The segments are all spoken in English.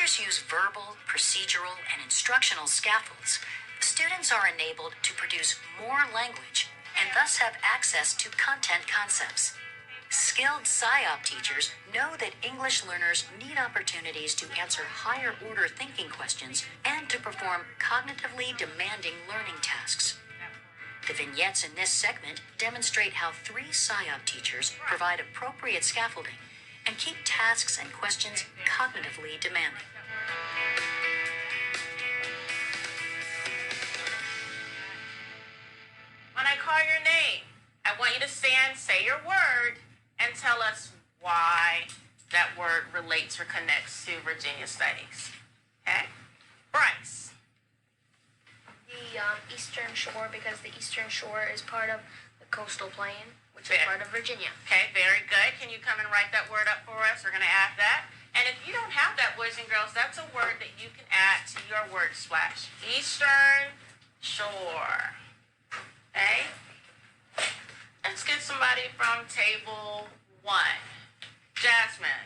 Teachers use verbal, procedural, and instructional scaffolds. Students are enabled to produce more language and thus have access to content concepts. Skilled SIOP teachers know that English learners need opportunities to answer higher order thinking questions and to perform cognitively demanding learning tasks. The vignettes in this segment demonstrate how 3 SIOP teachers provide appropriate scaffolding and keep tasks and questions cognitively demanding. When I call your name, I want you to stand, say your word, and tell us why that word relates or connects to Virginia studies. Okay? Bryce. The Eastern Shore, because the Eastern Shore is part of the coastal plain, which is part of Virginia. Okay, very good. Can you come and write that word up for us? We're going to add that. And if you don't have that, boys and girls, that's a word that you can add to your word splash. Eastern Shore. Okay? Let's get somebody from table 1. Jasmine.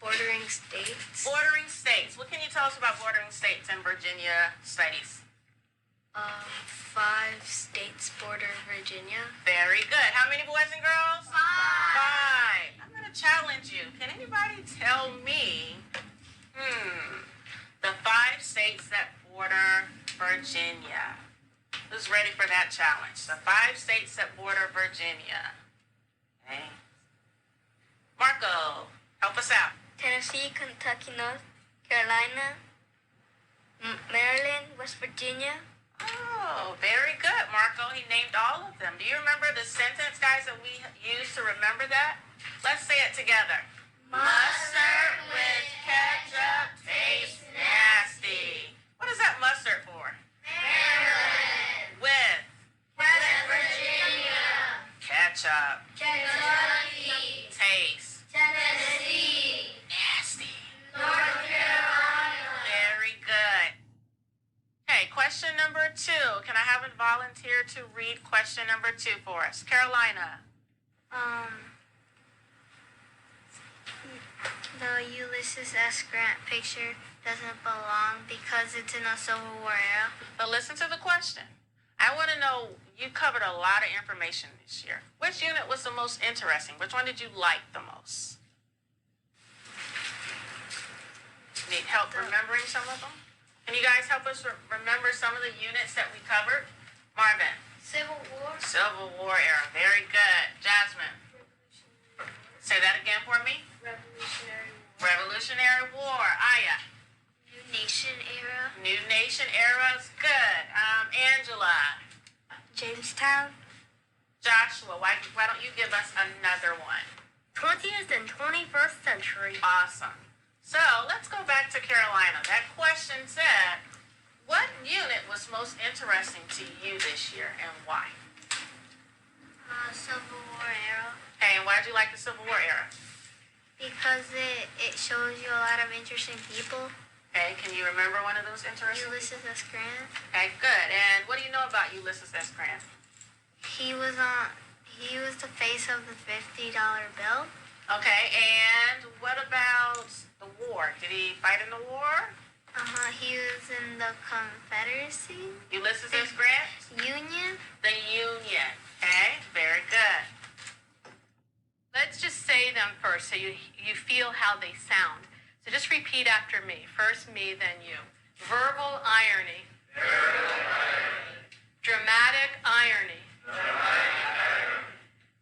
Bordering states. Bordering states. What can you tell us about bordering states in Virginia studies? 5 states border Virginia. Very good. How many boys and girls? 5. I'm going to challenge you. Can anybody tell me the 5 states that border Virginia? Who's ready for that challenge? The 5 states that border Virginia. Okay. Marco, help us out. Tennessee, Kentucky, North Carolina, Maryland, West Virginia. Oh, very good, Marco. He named all of them. Do you remember the sentence, guys, that we used to remember that? Let's say it together. Mustard with ketchup tastes nasty. What is that mustard for? Maryland. With West Virginia. ketchup. Kentucky. Taste. Tennessee. Nasty. North Carolina. Very good. Okay, question number 2. Can I have a volunteer to read question number 2 for us? Carolina. The Ulysses S. Grant picture doesn't belong because it's in a Civil War era. But listen to the question. I want to know, you covered a lot of information this year. Which unit was the most interesting? Which one did you like the most? Need help remembering some of them? Can you guys help us remember some of the units that we covered? Marvin. Civil War. Civil War era. Very good. Jasmine. Say that again for me. Revolutionary War. Revolutionary War. Aya. New Nation era. New Nation era is good. Angela. Jamestown. Joshua, why don't you give us another one? 20th and 21st century. Awesome. So let's go back to Carolina. That question said, what unit was most interesting to you this year and why? Civil War era. Okay, and why did you like the Civil War era? Because it shows you a lot of interesting people. Okay, can you remember one of those interesting? Ulysses S. Grant. Okay, good. And what do you know about Ulysses S. Grant? He was the face of the $50 bill. Okay, and what about the war? Did he fight in the war? He was in the Confederacy. Ulysses S. Grant? Union. The Union. Okay, very good. Let's just say them first so you feel how they sound. So just repeat after me. First me, then you. Verbal irony. Verbal irony. Dramatic irony. Dramatic irony.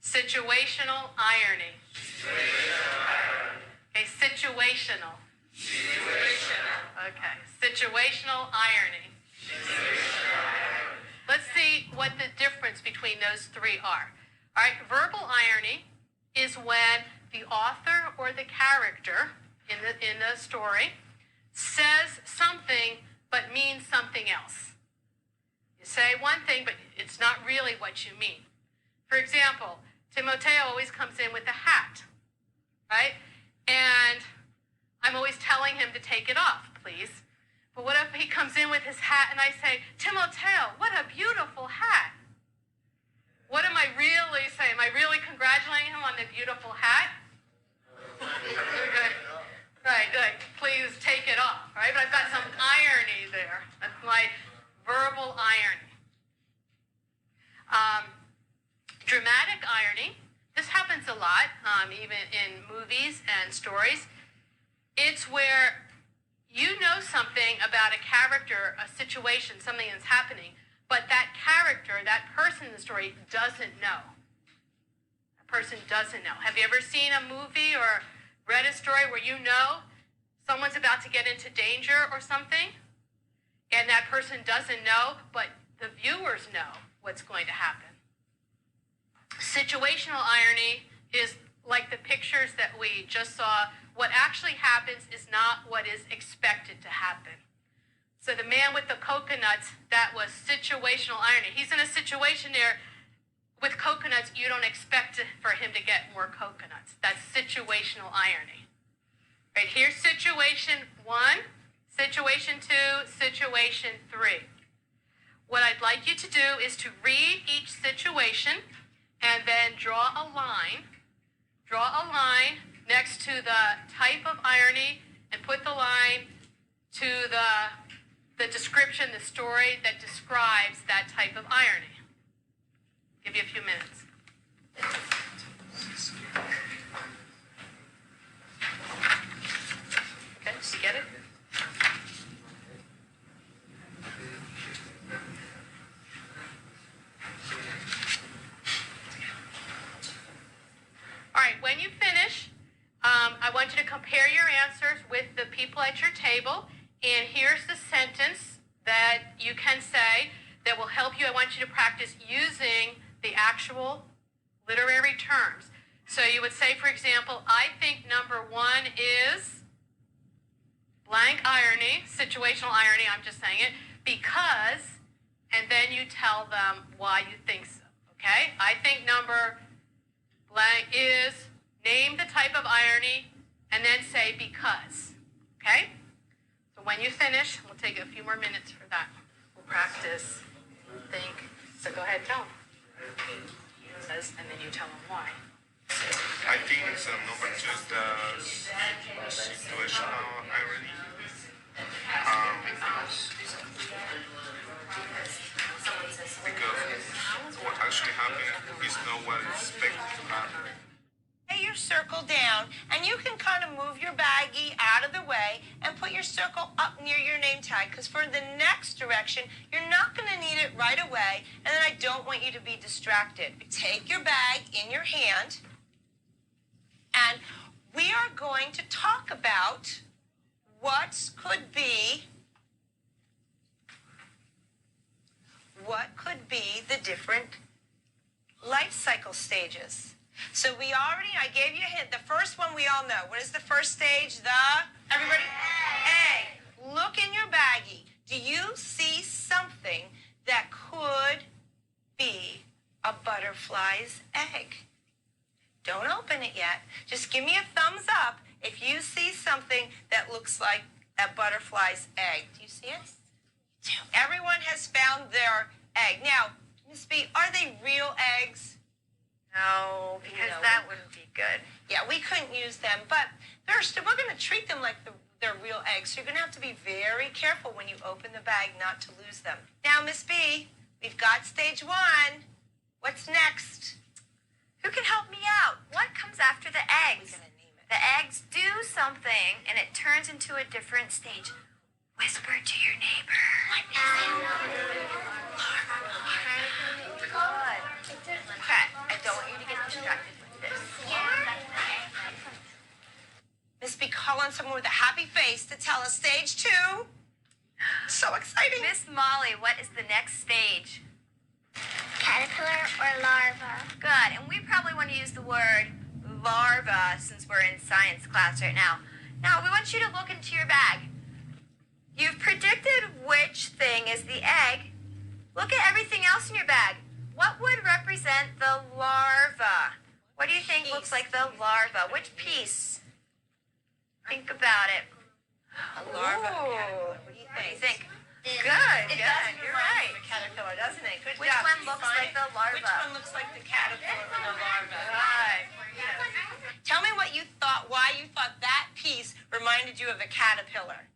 Situational irony. Situational irony. Okay, situational. Situational. Okay, situational irony. Situational irony. Let's see what the difference between those 3 are. All right, verbal irony is when the author or the character in the story says something but means something else. You say one thing, but it's not really what you mean. For example, Timoteo always comes in with a hat, right? And I'm always telling him to take it off, please. But what if he comes in with his hat and I say, Timoteo, what a beautiful hat? What am I really saying? Am I really congratulating him on the beautiful hat? Right, like, please take it off. irony. Dramatic irony. This happens a lot, even in movies and stories. It's where you know something about a character, a situation, something that's happening, but that character, that person in the story doesn't know. That person doesn't know. Have you ever seen a movie or read a story where you know someone's about to get into danger or something, and that person doesn't know, but the viewers know what's going to happen? Situational irony is like the pictures that we just saw. What actually happens is not what is expected to happen. So the man with the coconuts, that was situational irony. He's in a situation there with coconuts. You don't expect for him to get more coconuts. That's situational irony. Right, here's situation 1, situation 2, situation 3. What I'd like you to do is to read each situation and then draw a line next to the type of irony and put the line to the description, the story that describes that type of irony. Give you a few minutes. Okay, did you get it? All right, when you finish, I want you to compare your answers with the people at your table. And here's the sentence that you can say that will help you. I want you to practice using the actual literary terms. So you would say, for example, I think number 1 is blank irony, situational irony, I'm just saying it, because, and then you tell them why you think so, okay? I think number blank is, name the type of irony, and then say because, okay? So when you finish, we'll take a few more minutes for that. We'll practice, think, so go ahead, tell them. It says, and then you tell them why. I think it's number 2 is the situational irony. Because what actually happened is not what is expected to happen. Lay your circle down, and you can kind of move your baggie out of the way and put your circle up near your name tag, because for the next direction, you're not going to need it right away, and then I don't want you to be distracted. Take your bag in your hand, and we are going to talk about what could be the different life cycle stages. So I gave you a hint. The first one we all know. What is the first stage? Everybody? Egg. Look in your baggie. Do you see something that could be a butterfly's egg? Don't open it yet. Just give me a thumbs up if you see something that looks like a butterfly's egg. Do you see it? Everyone has found their egg. Now, Miss B, are they real eggs? No, because that wouldn't be good. Yeah, we couldn't use them, but we're going to treat them like they're real eggs. So you're going to have to be very careful when you open the bag not to lose them. Now, Miss B, we've got stage 1. What's next? Who can help me out? What comes after the eggs? We're going to name it. The eggs do something, and it turns into a different stage. Whisper to your neighbor. What is it? Good. Okay, I don't want you to get distracted with this. Miss B, call on someone with a happy face to tell us stage 2. So exciting. Miss Molly, what is the next stage? Caterpillar or larva? Good, and we probably want to use the word larva since we're in science class right now. Now, we want you to look into your bag. You've predicted which thing is the egg. Look at everything else in your bag. What would represent the larva? What do you think looks like the larva? Which piece? Think about it. A larva. Caterpillar. What do you think? Good, It good. does You're remind right. me of a caterpillar, doesn't it? Good Which job. one Did you looks find like it? the larva? Which one looks like the caterpillar or the larva? Right. Tell me why you thought that piece reminded you of a caterpillar.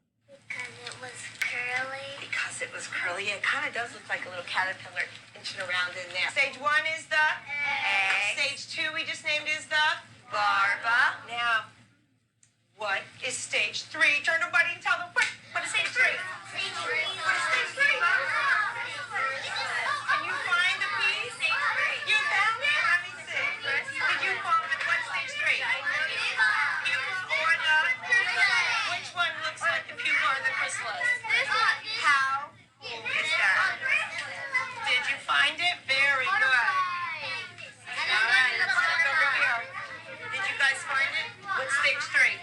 Because it was curly. Because it was curly. It kind of does look like a little caterpillar inching around in there. Stage 1 is the Egg. Stage 2 we just named is the Larva. Now, what is stage 3? Turn to buddy and tell them quick. What is stage 3? What is stage 3? Can you find a piece? You found it? Let me see. Did you find it? What's stage 3? Pupa or the Which one looks like the pupa or the chrysalis? How cool is that? Did you find it? Very good. All right, let's look over here. Did you guys find it? What's stage 3?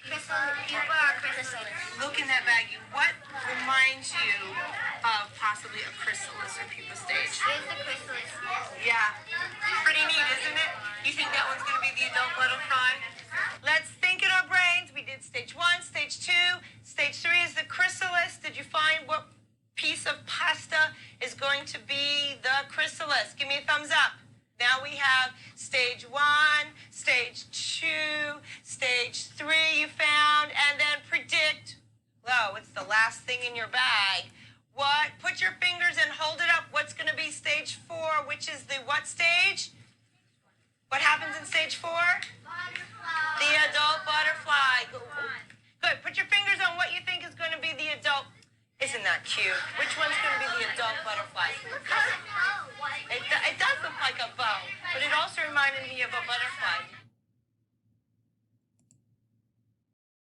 Pupa or chrysalis? Look in that baggie. What reminds you of possibly a chrysalis or pupa stage? Here's the chrysalis. Yeah. Pretty neat, isn't it? You think that one's going to be the adult butterfly? Let's think in our brains. We did stage 1, stage 2. Stage 3 is the chrysalis. Did you find what piece of pasta is going to be the chrysalis? Give me a thumbs up. Now we have stage 1, stage 2, stage 3 you found, and then predict. Whoa, it's the last thing in your bag. What? Put your fingers and hold it up. What's going to be stage 4, which is the what stage? What happens in stage 4? The adult butterfly. Good. Put your fingers on what you think is going to be the adult. Isn't that cute? Which one's going to be the adult butterfly? It does look like a bow, but it also reminded me of a butterfly.